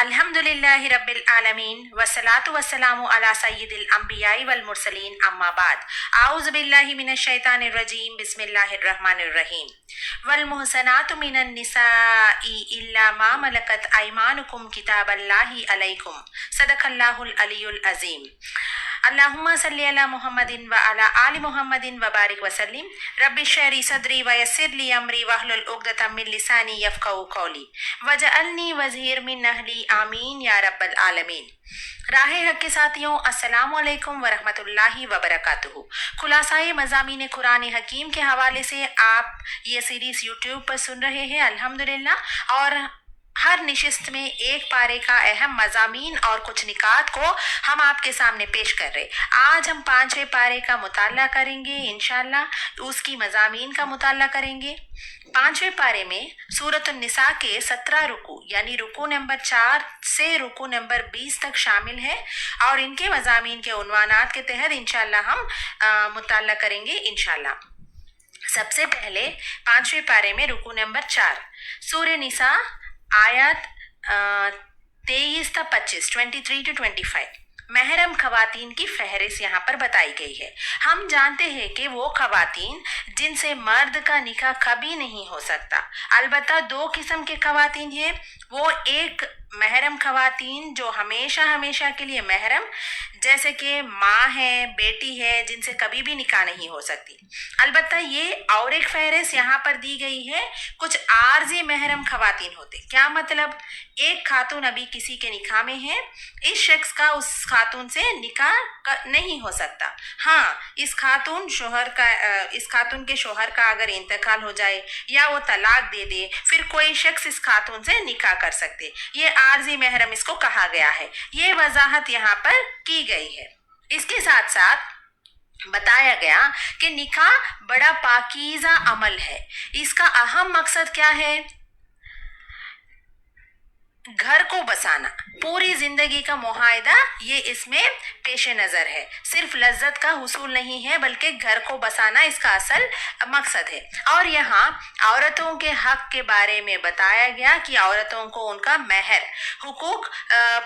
अल्हम्दुलिल्लाहि रब्बिल आलमीन वस्सलातु वस्सलामु अला सय्यिदिल अंबियाई वल मुरसलीन अम्मा बाद आऊज़ु बिल्लाहि मिनश शैतानिर रजीम बिस्मिल्लाहिर रहमानिर रहीम वल मुहसनातु मिनन निसाई इल्ला मा मलकत अयमानुकुम किताबल्लाहि अलैकुम सदकल्लाहुल अलियुल अजीम। अल्लाहुम्मा सल्ली अला मुहम्मदिन व अला आलि मुहम्मदिन व बारिक वसल्लिम। रब्बि श्रहली सदरी व यस्सिर ली अमरी वहलुल उक़दतम मिन लिसानी यफ़क़हू क़ौली वजअलनी वज़ीर मिन अहली आमीन या रब्बल आलमीन। राह हक के साथियों, अस्सलामु अलैकुम व रहमतुल्लाहि व बरकातुहू। खुलासाए मज़ामीन कुरान हकीम के हवाले से आप ये सीरीज़ यूट्यूब पर सुन रहे हैं अल्हम्दुलिल्लाह, और हर निशिस्त में एक पारे का अहम मज़ामीन और कुछ निकात को हम आपके सामने पेश कर रहे। आज हम 5वें पारे का मुताला करेंगे इंशाअल्लाह, उसकी मज़ामीन का मुताला करेंगे। 5वें पारे में सूरत निसा के 17 रुकू यानी रुकू नंबर 4 से रुकू नंबर 20 तक शामिल है, और इनके मज़ामीन के उन्वानात के तहत इंशाअल्लाह हम मुताला करेंगे इंशाअल्लाह। सबसे पहले 5वें पारे में रुकू नंबर 4 सूरह निसा आयत 23 था 25 23 to 25 महरम खवातीन की फहरिस्त यहाँ पर बताई गई है। हम जानते हैं कि वो खवातीन जिनसे मर्द का निकाह कभी नहीं हो सकता, अलबत्ता 2 किस्म के खवातीन हैं। वो एक महरम खवातीन जो हमेशा हमेशा के लिए महरम, जैसे कि माँ है, बेटी है, जिनसे कभी भी निकाह नहीं हो सकती। अलबत्ता ये और एक फहरिस्त यहाँ पर दी गई है, कुछ आर्जी महरम खवातीन होते। क्या मतलब? एक खातून अभी किसी के निकाह में है, इस शख्स का उस खातून से निकाह नहीं हो सकता। हाँ, इस खातून के शोहर का अगर इंतकाल हो जाए या वो तलाक दे दे, फिर कोई शख्स इस खातून से निकाह कर सकते। ये आर्जी महरम इसको कहा गया है। ये वजाहत यहाँ पर की गई है। इसके साथ साथ बताया गया कि निकाह बड़ा पाकीज़ा अमल है। इसका अहम मकसद क्या है? घर को बसाना, पूरी जिंदगी का मुआहदा ये इसमें पेश नज़र है। सिर्फ लज्जत का हुसूल नहीं है, बल्कि घर को बसाना इसका असल मकसद है। और यहाँ औरतों के हक के बारे में बताया गया कि औरतों को उनका महर हुकूक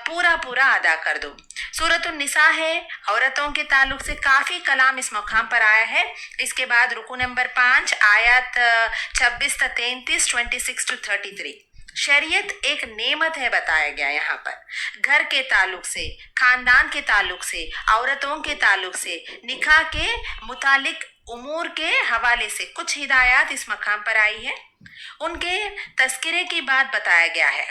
पूरा पूरा अदा कर दो। सूरत निसा है, औरतों के ताल्लुक से काफ़ी कलाम इस मकाम पर आया है। इसके बाद रुकू नंबर 5 आयत 26 से 33 26 to 33 शरीयत एक नेमत है बताया गया यहाँ पर। घर के ताल्लुक से, खानदान के ताल्लुक से, औरतों के ताल्लुक से, निकाह के मुतालिक उमूर के हवाले से कुछ हिदायत इस मकाम पर आई है। उनके तस्करे की बात बताया गया है।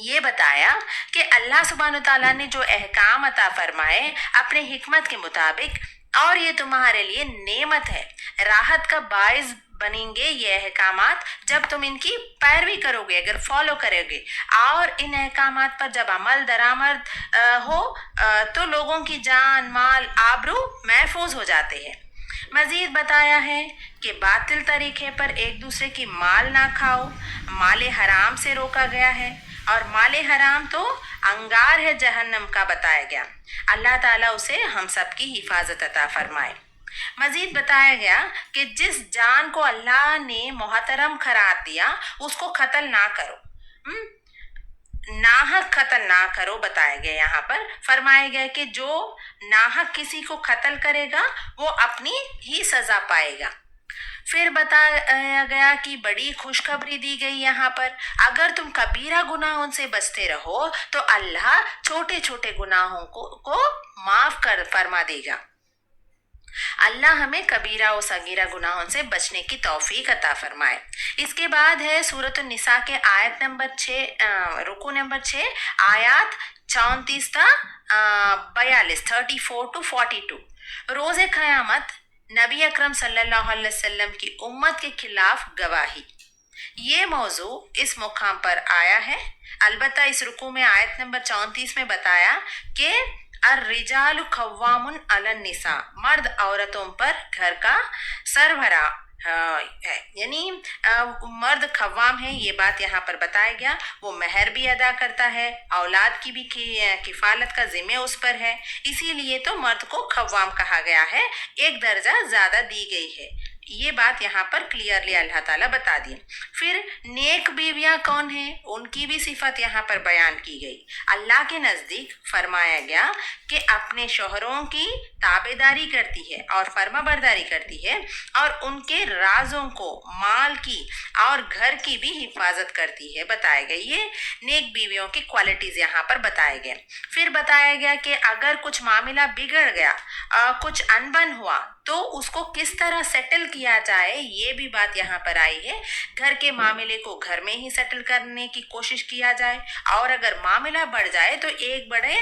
ये बताया कि अल्लाह सुब्हानहू तआला ने जो अहकाम अता फरमाए अपने हिकमत के मुताबिक, और ये तुम्हारे लिए नेमत है, राहत का बाइस बनेंगे ये अहकामात जब तुम इनकी पैरवी करोगे, अगर फॉलो करोगे। और इन अहकामात पर जब अमल दरामद हो तो लोगों की जान, माल, आबरू महफूज हो जाते हैं। मजीद बताया है कि बातिल तरीके पर एक दूसरे की माल ना खाओ, माले हराम से रोका गया है, और माले हराम तो अंगार है जहन्नम का बताया गया। अल्लाह ताला उसे हम सब की हिफाजत अता फरमाए। मजीद बताया गया कि जिस जान को अल्लाह ने मोहतरम करार दिया उसको कत्ल ना करो, नाहक कत्ल ना करो बताया गया। यहाँ पर फरमाया गया कि जो नाहक किसी को कत्ल करेगा वो अपनी ही सजा पाएगा। फिर बताया गया कि बड़ी खुशखबरी दी गई यहाँ पर, अगर तुम कबीरा गुनाहों से बचते रहो तो अल्लाह छोटे छोटे गुनाहों को माफ कर फरमा देगा। अल्लाह हमें कबीरा और सगीरा गुनाहों से बचने की तौफीक अता फरमाए। इसके बाद है सूरत निसा के आयत नंबर 6 रुकू नंबर 6 आयत 34 था 42 34 to 42 रोज़े क़यामत नबी अकरम सल्लल्लाहु अलैहि वसल्लम की उम्मत के खिलाफ गवाही। ये मौजू इस मुकाम पर आया है। अलबत्ता इस रुकू में आयत नंबर 34 में बताया कि अर्रिजालु खव्वामुन अलन निसा, मर्द औरतों पर घर का सरबरा है, यानी मर्द खव्वाम है। ये बात यहाँ पर बताया गया। वो महर भी अदा करता है, औलाद की भी किफालत का जिम्मे उस पर है, इसीलिए तो मर्द को खव्वाम कहा गया है, एक दर्जा ज़्यादा दी गई है। یہ بات یہاں پر کلیئرلی اللہ تعالیٰ بتا دی۔ پھر نیک بیویاں کون ہیں، ان کی بھی صفت یہاں پر بیان کی گئی۔ اللہ کے نزدیک فرمایا گیا کہ اپنے شوہروں کی تابعداری کرتی ہے اور فرما برداری کرتی ہے، اور ان کے رازوں کو، مال کی اور گھر کی بھی حفاظت کرتی ہے، بتائے گئے۔ یہ نیک بیویوں کی کوالٹیز یہاں پر بتائے گئے۔ پھر بتایا گیا کہ اگر کچھ معاملہ بگڑ گیا، کچھ انبن ہوا، تو اس کو کس طرح سیٹل کیا جائے، یہ بھی بات یہاں پر آئی ہے۔ گھر کے معاملے کو گھر میں ہی سیٹل کرنے کی کوشش کیا جائے، اور اگر معاملہ بڑھ جائے تو ایک بڑے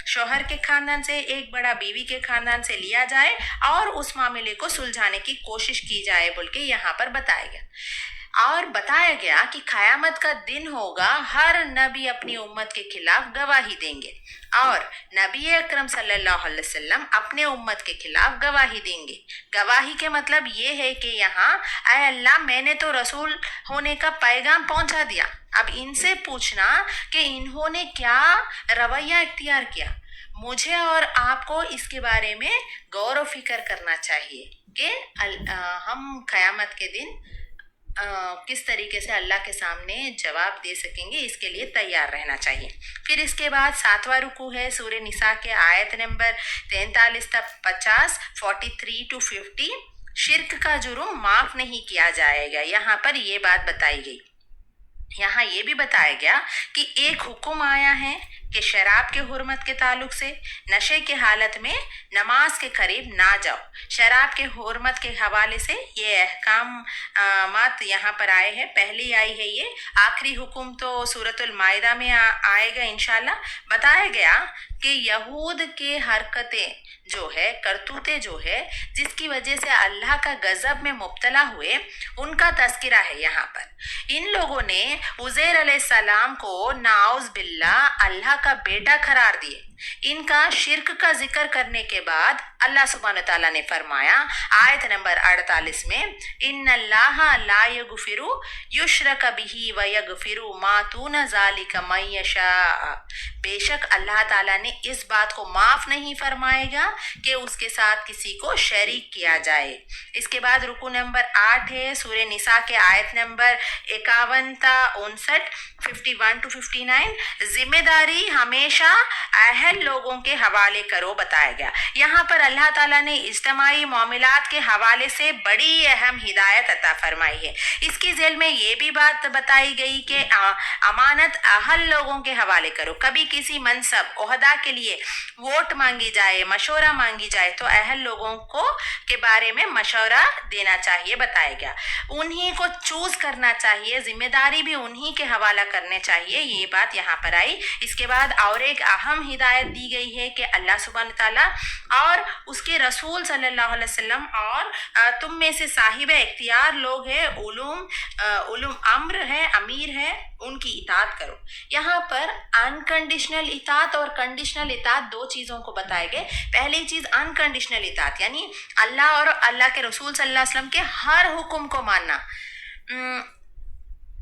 شوہر کے خاندان سے، ایک بڑا بیوی کے خاندان سے لیا جائے اور اس معاملے کو سلجھانے کی کوشش کی جائے بول کے یہاں پر بتایا گیا۔ اور بتایا گیا کہ قیامت کا دن ہوگا، ہر نبی اپنی امت کے خلاف گواہی دیں گے، اور نبی اکرم صلی اللہ علیہ وسلم اپنے امت کے خلاف گواہی دیں گے۔ گواہی کے مطلب یہ ہے کہ یہاں اے اللہ، میں نے تو رسول ہونے کا پیغام پہنچا دیا، اب ان سے پوچھنا کہ انہوں نے کیا رویہ اختیار کیا۔ مجھے اور آپ کو اس کے بارے میں غور و فکر کرنا چاہیے کہ ہم قیامت کے دن کس طریقے سے اللہ کے سامنے جواب دے سکیں گے، اس کے لیے تیار رہنا چاہیے۔ پھر اس کے بعد 7واں رکوع ہے سورہ نساء کے آیت نمبر 43 تا 50، 43 to 50۔ شرک کا جرم معاف نہیں کیا جائے گا، یہاں پر یہ بات بتائی گئی۔ یہاں یہ بھی بتایا گیا کہ ایک حکم آیا ہے کہ شراب کے حرمت کے تعلق سے نشے کے حالت میں نماز کے قریب نہ جاؤ۔ شراب کے حرمت کے حوالے سے یہ احکامات یہاں پر آئے ہیں، پہلی آئی ہے یہ، آخری حکم تو سورۃ المائدہ میں آئے گا انشاءاللہ۔ بتایا گیا کہ یہود کے حرکتیں جو ہے، کرتوتیں جو ہے، جس کی وجہ سے اللہ کا غضب میں مبتلا ہوئے، ان کا تذکرہ ہے یہاں پر۔ ان لوگوں نے عزیر علیہ السلام کو نعوذ باللہ اللہ کا بیٹا قرار دیے۔ ان کا شرک کا ذکر کرنے کے بعد اللہ سبحانہ تعالیٰ نے فرمایا آیت نمبر 48 میں، ان اللہ لا یغفر یشرک بہ ویغفر ما دون ذلک من یشاء۔ بے شک اللہ تعالیٰ نے اس بات کو معاف نہیں فرمائے گا کہ اس کے ساتھ کسی کو شریک کیا جائے۔ اس کے بعد رکوع نمبر 8 ہے سورہ نساء کے آیت نمبر 51 تا 59، 51 to 59۔ ذمہ داری ہمیشہ اہل لوگوں کے حوالے کرو، بتایا گیا۔ یہاں پر اللہ تعالیٰ نے اجتماعی معاملات کے حوالے سے بڑی اہم ہدایت عطا فرمائی ہے۔ اس کی ذیل میں یہ بھی بات بتائی گئی کہ امانت اہل لوگوں کے حوالے کرو۔ کبھی کسی منصب، عہدہ کے لیے ووٹ مانگی جائے، مشورہ مانگی جائے، تو اہل لوگوں کو کے بارے میں مشورہ دینا چاہیے، بتایا گیا۔ انہی کو چوز کرنا چاہیے، ذمہ داری بھی انہی کے حوالہ کرنے چاہیے، یہ بات یہاں پر آئی۔ اس کے بعد اور ایک اہم ہدایت دی گئی ہے کہ اللہ سبحانہ تعالیٰ اور اس کے رسول صلی اللہ علیہ وسلم اور تم میں سے صاحب اختیار لوگ ہیں، علوم امر ہے، امیر ہے، ان کی اطاعت کرو۔ یہاں پر انکنڈیشنل اطاعت اور کنڈیشنل اطاعت دو چیزوں کو بتائے گئے۔ پہلی چیز انکنڈیشنل اطاعت، یعنی اللہ اور اللہ کے رسول صلی اللہ علیہ وسلم کے ہر حکم کو ماننا۔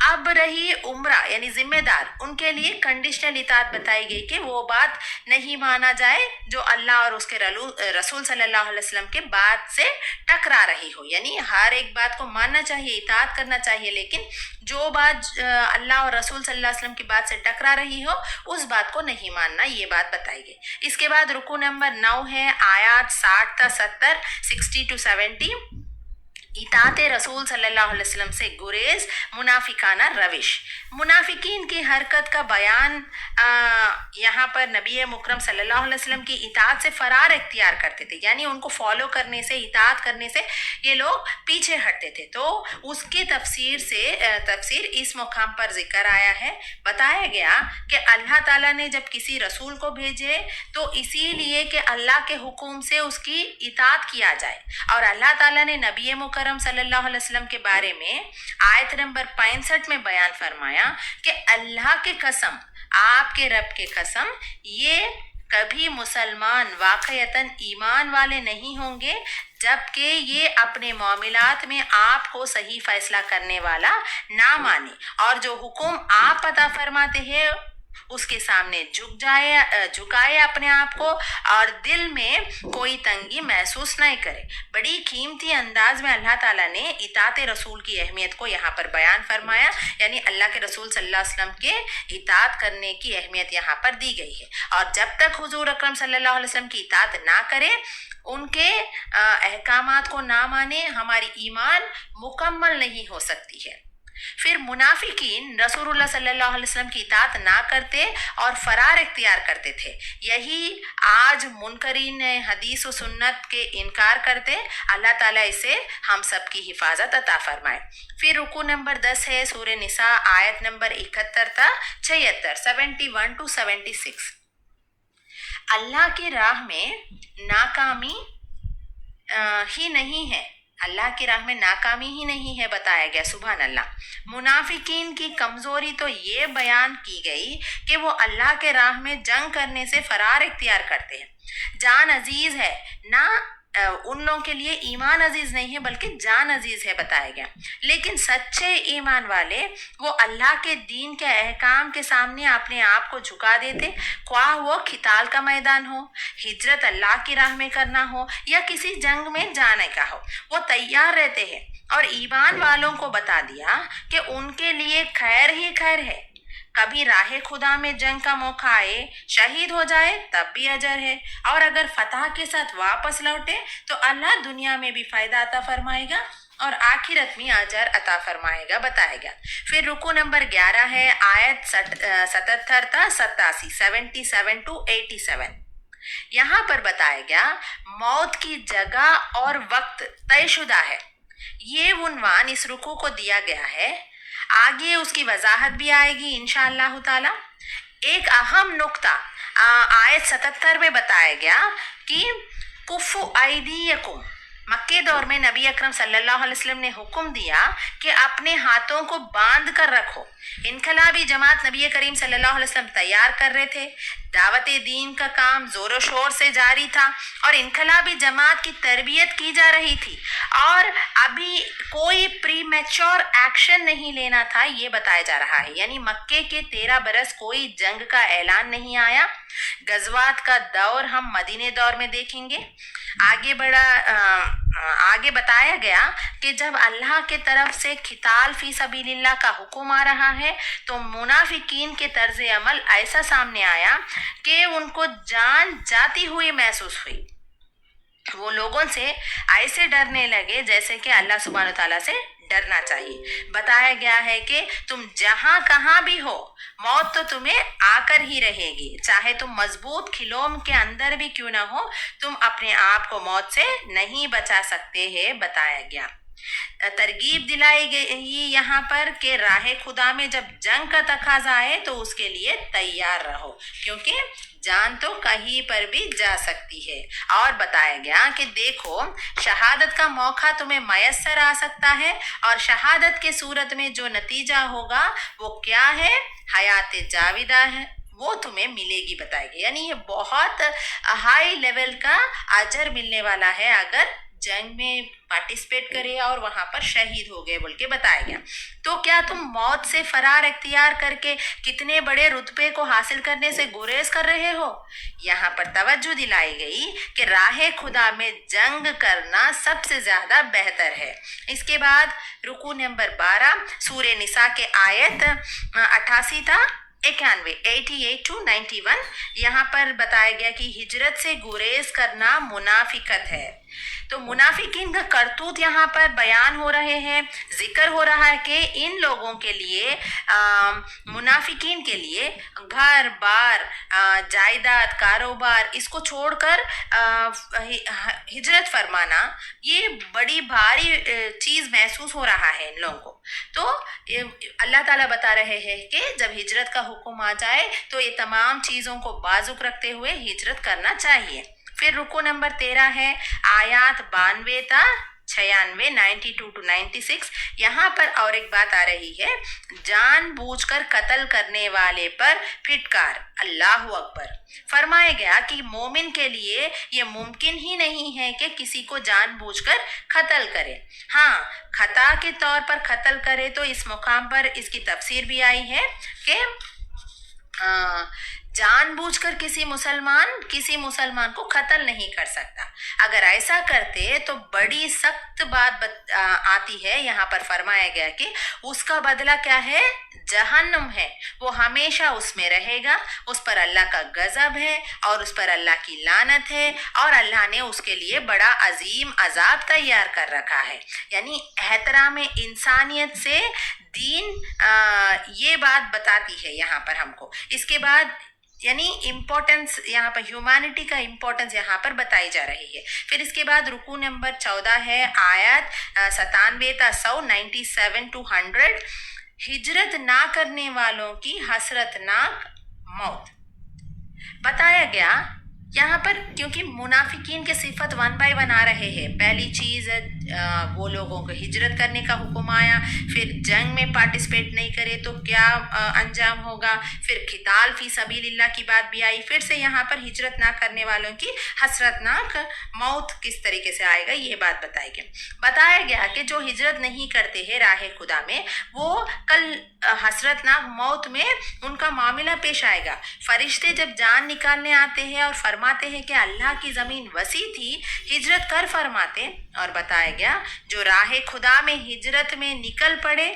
اب رہی عمرہ یعنی ذمہ دار، ان کے لیے کنڈیشنل اطاعت بتائی گئی کہ وہ بات نہیں مانا جائے جو اللہ اور اس کے رسول صلی اللہ علیہ وسلم کے بات سے ٹکرا رہی ہو، یعنی ہر ایک بات کو ماننا چاہیے، اطاعت کرنا چاہیے، لیکن جو بات اللہ اور رسول صلی اللہ علیہ وسلم کی بات سے ٹکرا رہی ہو اس بات کو نہیں ماننا، یہ بات بتائی گئی۔ اس کے بعد رکوع نمبر 9 ہے آیات 60 تا 70، 60 to 70۔ اطاعت رسول صلی اللہ علیہ وسلم سے گریز، منافقانہ روش۔ منافقین کی حرکت کا بیان یہاں پر نبی مکرم صلی اللہ علیہ وسلم کی اطاعت سے فرار اختیار کرتے تھے، یعنی ان کو فالو کرنے سے، اطاعت کرنے سے یہ لوگ پیچھے ہٹتے تھے۔ تو اس کی تفسیر اس مقام پر ذکر آیا ہے۔ بتایا گیا کہ اللہ تعالیٰ نے جب کسی رسول کو بھیجے تو اسی لیے کہ اللہ کے حکم سے اس کی اطاعت کیا جائے، اور اللہ تعالیٰ نے نبی مکرم صلی اللہ علیہ وسلم کے بارے میں آیت نمبر 65 میں بیان فرمایا کہ اللہ کے قسم، آپ کے رب کے قسم، یہ کبھی مسلمان واقعتاً ایمان والے نہیں ہوں گے جبکہ یہ اپنے معاملات میں آپ کو صحیح فیصلہ کرنے والا نہ مانے، اور جو حکم آپ عطا فرماتے ہیں उसके सामने झुकाए अपने आप को, और दिल में कोई तंगी महसूस नहीं करे। बड़ी कीमती अंदाज में अल्लाह ताला ने इताते रसूल की अहमियत को यहाँ पर बयान फरमाया, यानी अल्लाह के रसूल सल्लल्लाहु अलैहि वसल्लम के इतात करने की अहमियत यहाँ पर दी गई है। और जब तक हुजूर अकरम सल्लल्लाहु अलैहि वसल्लम की इतात ना करें, उनके अहकामात को ना माने, हमारी ईमान मुकम्मल नहीं हो सकती है। फिर मुनाफिकीन रसूलुल्लाह सल्लल्लाहु अलैहि वसल्लम की इताअत ना करते और फरार इख्तियार करते थे। यही आज मुनकरीन हदीस और सुन्नत के इनकार करते। अल्लाह ताला इसे हम सब की हिफाजत अता फरमाए। फिर रुकू नंबर 10 है सूरह निसा, आयत नंबर 71 था 76, 71 to 76। अल्लाह की राह में नाकामी ही नहीं है, अल्लाह की राह में नाकामी ही नहीं है बताया गया। सुभान अल्लाह। मुनाफिकीन की कमजोरी तो ये बयान की गई कि वो अल्लाह के राह में जंग करने से फरार इख्तियार करते हैं। जान अजीज है ना, उन लोगों के लिए ईमान अजीज नहीं है बल्कि जान अजीज है बताया गया। लेकिन सच्चे ईमान वाले वो अल्लाह के दीन के अहकाम के सामने अपने आप को झुका देते, ख्वाह वो खिताल का मैदान हो, हिजरत अल्लाह की राह में करना हो या किसी जंग में जाने का हो, वो तैयार रहते हैं। और ईमान वालों को बता दिया कि उनके लिए खैर ही खैर है। कभी राह खुदा में जंग का मौका आए, शहीद हो जाए तब भी अजर है, और अगर फतह के साथ वापस लौटे तो अल्लाह दुनिया में भी फायदा अता फरमाएगा और आखिरत में अजर अता फरमाएगा बताएगा। फिर रुकू नंबर 11 है, आयत 77 था 87, 77 to 87। यहाँ पर बताया गया मौत की जगह और वक्त तयशुदा है। ये उन्वान इस रुकू को दिया गया है, आगे उसकी वजाहत भी आएगी इंशाअल्लाह ताला। एक अहम नुक्ता आयत 77 में बताया गया कि कुफु आइदियकुम, मक्के दौर में नबी अकरम सल्लल्लाहु अलैहि वसल्लम ने हुक्म दिया कि अपने हाथों को बांध कर रखो। इनकलाबी जमात नबी करीम सल्लल्लाहु अलैहि वसल्लम तैयार कर रहे थे, दावत दीन का काम जोरों शोर से जारी था और इनकलाबी जमात की तरबियत की जा रही थी, और अभी कोई प्री मैच्योर एक्शन नहीं लेना था ये बताया जा रहा है। यानी मक्के के 13 बरस कोई जंग का ऐलान नहीं आया। गजवात का दौर हम मदीने दौर में देखेंगे। आगे बताया गया कि जब अल्लाह के तरफ से खिताल फी सबीलिल्लाह का हुक्म आ रहा है तो मुनाफिकीन के तर्ज अमल ऐसा सामने आया कि उनको जान जाती हुई महसूस हुई। वो लोगों से ऐसे डरने लगे जैसे कि अल्लाह सुब्हानो ताला से डरना चाहिए। बताया गया है कि तुम जहां कहां भी हो, मौत तो तुम्हें आकर ही रहेगी, चाहे तुम मजबूत खिलौम के अंदर भी क्यों ना हो, तुम अपने आप को मौत से नहीं बचा सकते हैं बताया गया। तरगीब दिलाई गई यहाँ पर कि राह खुदा में जब जंग का तकाजा आए तो उसके लिए तैयार रहो, क्योंकि जान तो कहीं पर भी जा सकती है। और बताया गया कि देखो शहादत का मौका तुम्हें मयसर आ सकता है, और शहादत के सूरत में जो नतीजा होगा वो क्या है, हयात जाविदा है, वो तुम्हें मिलेगी बताएगी। यानी ये बहुत हाई लेवल का अजर मिलने वाला है अगर जंग में पार्टिसिपेट करे और वहां पर शहीद हो गए बोल के बताया गया। तो क्या तुम मौत से फरार इख्तियार करके कितने बड़े रुतबे को हासिल करने से गुरेज कर रहे हो? यहाँ पर तवज्जो दिलाई गई कि राह खुदा में जंग करना सबसे ज्यादा बेहतर है। इसके बाद रुकू नंबर 12 सूरह निसा के आयत 88 था 91, 88 to 91। यहाँ पर बताया गया कि हिजरत से गुरेज करना मुनाफिकत है। तो मुनाफिकीन का करतूत यहाँ पर बयान हो रहे हैं। जिक्र हो रहा है कि इन लोगों के लिए मुनाफिकीन के लिए घर बार जायदाद कारोबार इसको छोड़कर हिजरत फरमाना ये बड़ी भारी चीज़ महसूस हो रहा है इन लोगों को। तो अल्लाह ताला बता रहे हैं कि जब हिजरत का हुक्म आ जाए तो ये तमाम चीज़ों को बाजुक रखते हुए हिजरत करना चाहिए। फिर रुको नंबर 13 है, आयात 92 था 96, 92 to 96। यहाँ पर और एक बात आ रही है, जानबूझकर कत्ल करने वाले पर फिटकार अल्लाहु अकबर। फरमाया गया कि मोमिन के लिए ये मुमकिन ही नहीं है कि किसी को जानबूझकर कत्ल करे। हाँ, खता के तौर पर कत्ल करे तो इस मुकाम पर इसकी तफसीर भी आई है कि जानबूझकर किसी मुसलमान को कत्ल नहीं कर सकता। अगर ऐसा करते तो बड़ी सख्त बात आती है। यहाँ पर फरमाया गया कि उसका बदला क्या है? जहन्नुम है। वो हमेशा उसमें रहेगा, उस पर अल्लाह का गजब है और उस पर अल्लाह की लानत है और अल्लाह ने उसके लिए बड़ा अजीम अजाब तैयार कर रखा है। यानी एहतराम इंसानियत से दीन ये बात बताती है यहाँ पर हमको। इसके बाद यानी इम्पोर्टेंस यहाँ पर ह्यूमैनिटी का इम्पोर्टेंस यहाँ पर बताई जा रही है। फिर इसके बाद रुकू नंबर 14 है, आयत 97 to 100। हिजरत ना करने वालों की हसरतनाक मौत बताया गया यहाँ पर, क्योंकि मुनाफिकीन के सिफत 1 by 1 आ रहे हैं। पहली चीज वो लोगों को हिजरत करने का हुक्म आया, फिर जंग में पार्टिसिपेट नहीं करे तो क्या अंजाम होगा, फिर खिताल फी सबीलिल्लाह की बात भी आई, फिर से यहाँ पर हिजरत ना करने वालों की हसरतनाक मौत किस तरीके से आएगा ये बात बताया गया कि जो हिजरत नहीं करते हैं राह खुदा में, वो कल हसरतनाक मौत में उनका मामला पेश आएगा। फरिश्ते जब जान निकालने आते हैं और फरमाते हैं कि अल्लाह की ज़मीन वसी थी, हिजरत कर फरमाते। और बताया गया जो राह खुदा में हिजरत में निकल पड़े,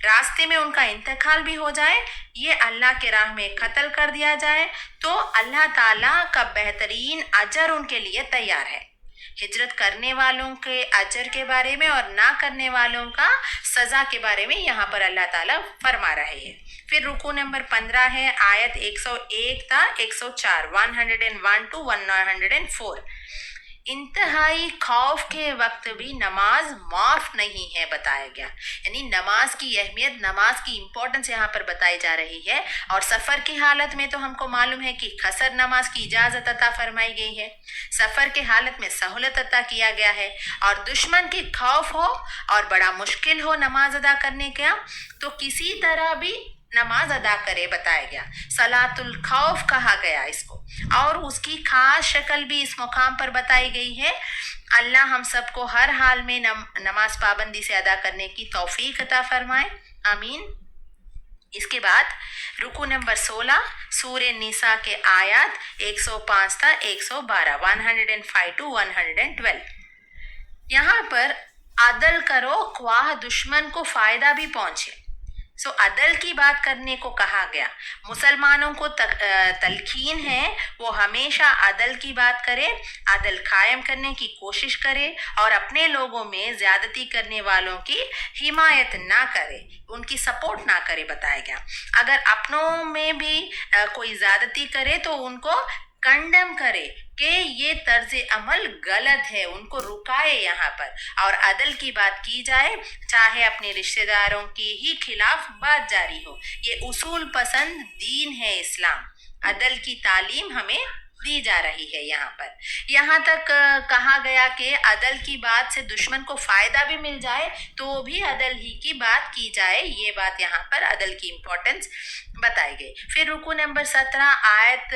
रास्ते में उनका इंतकाल भी हो जाए, ये अल्लाह के राह में कत्ल कर दिया जाए, तो अल्लाह ताला का बेहतरीन अजर उनके लिए तैयार है। हिजरत करने वालों के अजर के बारे में और ना करने वालों का सजा के बारे में यहाँ पर अल्लाह ताला फरमा रहे हैं। फिर रुकू नंबर 15 है, आयत 101 था 104, 101 to 104। इंतहाई खौफ के वक्त भी नमाज माफ नहीं है बताया गया। यानी नमाज की अहमियत, नमाज की इम्पोर्टेंस यहाँ पर बताई जा रही है। और सफ़र की हालत में तो हमको मालूम है कि खसर नमाज की इजाज़त अता फरमाई गई है। सफ़र के हालत में सहूलत अता किया गया है। और दुश्मन की खौफ हो और बड़ा मुश्किल हो नमाज अदा करने का, तो किसी तरह भी नमाज अदा करे बताया गया। सलातुल खौफ कहा गया इसको, और उसकी खास शक्ल भी इस मुकाम पर बताई गई है। अल्लाह हम सबको हर हाल में नमाज पाबंदी से अदा करने की तौफीक अता फरमाए, आमीन। इसके बाद रुकू नंबर 16 सूरे निसा के आयत 105 था 112, 105 to 112। यहाँ पर अदल करो ख्वाह दुश्मन को फायदा भी पहुंचे। अदल की बात करने को कहा गया। मुसलमानों को तलकीन है वो हमेशा अदल की बात करे, अदल कायम करने की कोशिश करे और अपने लोगों में ज्यादती करने वालों की हिमायत ना करे, उनकी सपोर्ट ना करे बताया गया। अगर अपनों में भी कोई ज्यादती करे तो उनको कंडम करे कि ये तर्ज अमल गलत है, उनको रुकाए यहाँ पर। और अदल की बात की जाए, चाहे अपने रिश्तेदारों के ही खिलाफ बात जारी हो। ये उसूल पसंद दीन है इस्लाम। अदल की तालीम हमें दी जा रही है यहाँ पर। यहाँ तक कहा गया कि अदल की बात से दुश्मन को फायदा भी मिल जाए तो भी अदल ही की बात की जाए। ये बात यहाँ पर अदल की इम्पोर्टेंस बताई गई। फिर रुकू नंबर 17 आयत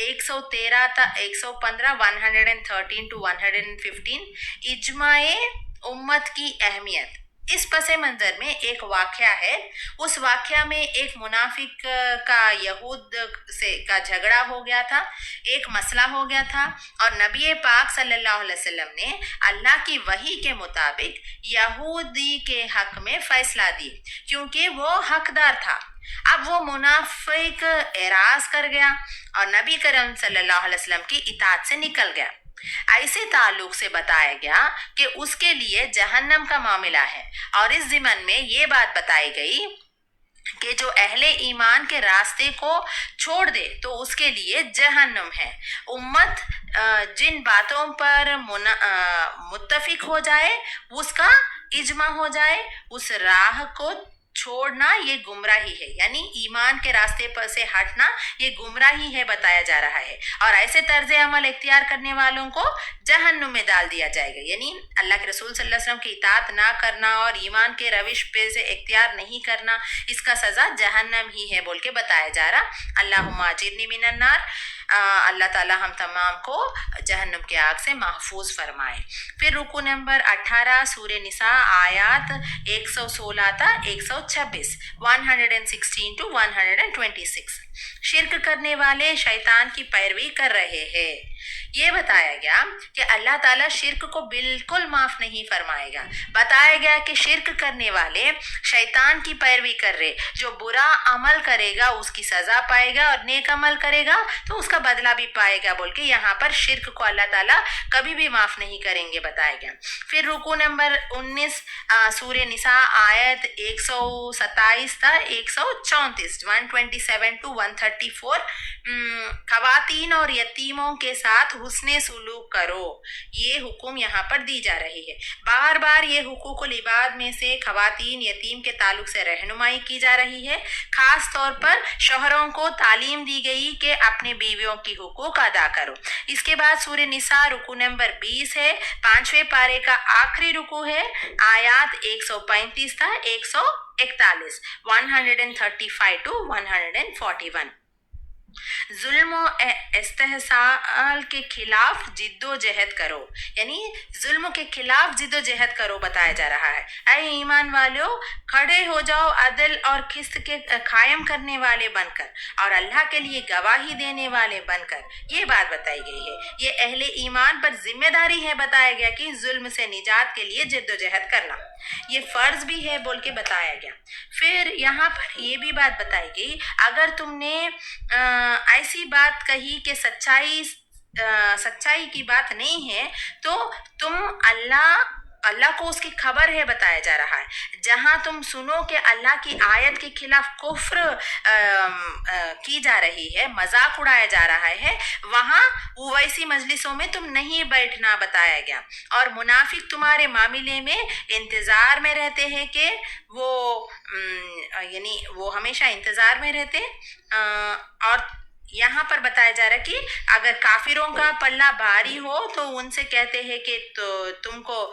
113 था 115, 113 to 115। इजमाए उम्मत की अहमियत। इस पसे मंजर में एक वाक़या है। उस वाक़या में एक मुनाफिक का यहूद से का झगड़ा हो गया था, एक मसला हो गया था, और नबी पाक सल्लल्लाहु अलैहि वसल्लम ने अल्लाह की वही के मुताबिक यहूदी के हक में फैसला दी, क्योंकि वो हकदार था। अब वो मुनाफिक एराज कर गया और नबी करम सल्लल्लाहु अलैहि वसल्लम की इताअत से निकल गया। ऐसे ताल्लुक से बताया गया कि उसके लिए जहन्नम का मामला है। और इस ज़िमन में ये बात बताई गई कि जो अहले ईमान के रास्ते को छोड़ दे तो उसके लिए जहन्नम है। उम्मत जिन बातों पर मुत्तफिक हो जाए, उसका इजमा हो जाए, उस राह को छोड़ना ये गुमराही है। यानी ईमान के रास्ते पर से हटना ये गुमराही है बताया जा रहा है। और ऐसे तर्ज अमल इख्तियार करने वालों को जहन्नुम में डाल दिया जाएगा। यानी अल्लाह के रसूल सल्लल्लाहु अलैहि वसल्लम की इताअत ना करना और ईमान के रविश पे से इख्तियार नहीं करना, इसका सजा जहन्नम ही है बोल के बताया जा रहा। अल्लाहुम्मा अजिरनी मिनन नार, अल्लाह ताला हम तमाम को जहन्नम के आग से महफूज फरमाए। फिर रुकू नंबर 18 सूरह निसा आयात 116 था 126, 116 to 126। शिर्क करने वाले शैतान की पैरवी कर रहे हैं। ये बताया गया कि अल्लाह ताला शिर्क को बिल्कुल माफ नहीं फरमाएगा। बताया गया कि शिर्क करने वाले शैतान की पैरवी कर रहे, जो बुरा अमल करेगा उसकी सजा पाएगा और नेक अमल करेगा तो उसका बदला भी पाएगा बोल के यहाँ पर शिर्क को अल्लाह ताला कभी भी माफ नहीं करेंगे बताया गया। फिर रुकू नंबर 19 सूरह निसा आयत 127 था 134, 127 to 134। खवातीन और यतीमों के साथ हुस्ने सुलूक करो, ये हुक्म यहाँ पर दी जा रही है। बार बार ये हुकूकुल इबाद में से खवातीन यतीम के ताल्लुक से रहनुमाई की जा रही है। खास तौर पर शोहरों को तालीम दी गई कि अपने बीवियों की हुकूक अदा करो। इसके बाद सूरह निसा रुकू नंबर 20 है, 5वें पारे का आखिरी रुकू है, आयात 135 था 141, 135 to 141। जुल्म और इस्तेहसाल के खिलाफ जिद्दोजहद करो, यानी जुल्म के खिलाफ जिद्दोजहद करो बताया जा रहा है। ऐ ईमान वालों, खड़े हो जाओ अदल और किस्त के कायम करने वाले बनकर और अल्लाह के लिए गवाही देने वाले बनकर, ये बात बताई गई है। ये अहले ईमान पर जिम्मेदारी है बताया गया कि जुल्म से निजात के लिए जिद्दोजहद करना ये फर्ज भी है बोल के बताया गया। फिर यहाँ पर ये भी बात बताई गई, अगर तुमने ऐसी बात कही कि सच्चाई की बात नहीं है तो तुम अल्लाह को उसकी खबर है बताया जा रहा है। जहां तुम सुनो कि अल्लाह की आयत के खिलाफ कुफ्र की जा रही है, मजाक उड़ाया जा रहा है, वहां वैसी मजलिसों में तुम नहीं बैठना बताया गया। और मुनाफिक तुम्हारे मामले में इंतजार में रहते हैं कि यानी वो हमेशा इंतजार में रहते। और यहाँ पर बताया जा रहा है कि अगर काफिरों का पल्ला भारी हो तो उनसे कहते हैं कि तो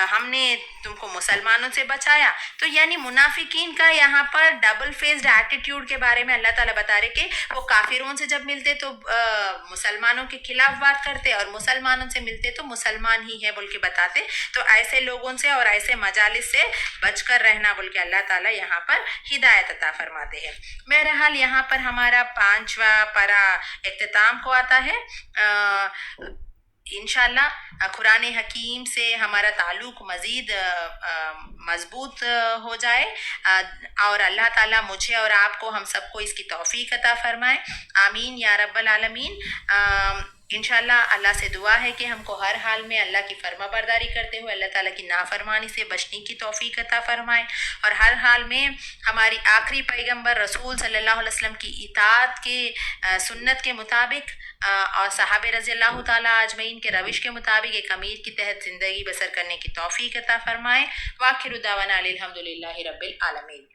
हमने तुमको मुसलमानों से बचाया। तो यानी मुनाफिकीन का यहाँ पर डबल फेस्ड एटीट्यूड के बारे में अल्लाह ताला बता रहे कि वो काफिरों से जब मिलते तो मुसलमानों के खिलाफ बात करते और मुसलमानों से मिलते तो मुसलमान ही है बोल के बताते। तो ऐसे लोगों से और ऐसे मजालिस से बचकर रहना बोल के अल्लाह ताला यहाँ पर हिदायत अता फरमाते हैं। बहरहाल यहाँ पर हमारा 5वां पारा इख्तिताम को आता है। इंशाल्लाह कुरान हकीम से हमारा ताल्लुक मज़ीद मजबूत हो जाए और अल्लाह ताला मुझे और आपको हम सबको इसकी तौफीक अता फरमाए। आमीन या रब्बल आलमीन। इंशाल्लाह अल्लाह से दुआ है कि हमको हर हाल में अल्लाह की फर्माबरदारी करते हुए अल्लाह ताला की नाफरमानी से बचने की तौफीक अता फरमाए और हर हाल में हमारी आखिरी पैगंबर रसूल सल्लल्लाहु अलैहि वसल्लम की इताअत के सुन्नत के मुताबिक और सहाबे रज़ियल्लाहु ताला अजमईन के रविश के मुताबिक एक अमीर की तहत ज़िंदगी बसर करने की तौफीक अता फरमाए। वाखिरु दावाना अनिल हम्दुलिल्लाहि रब्बिल आलमीन।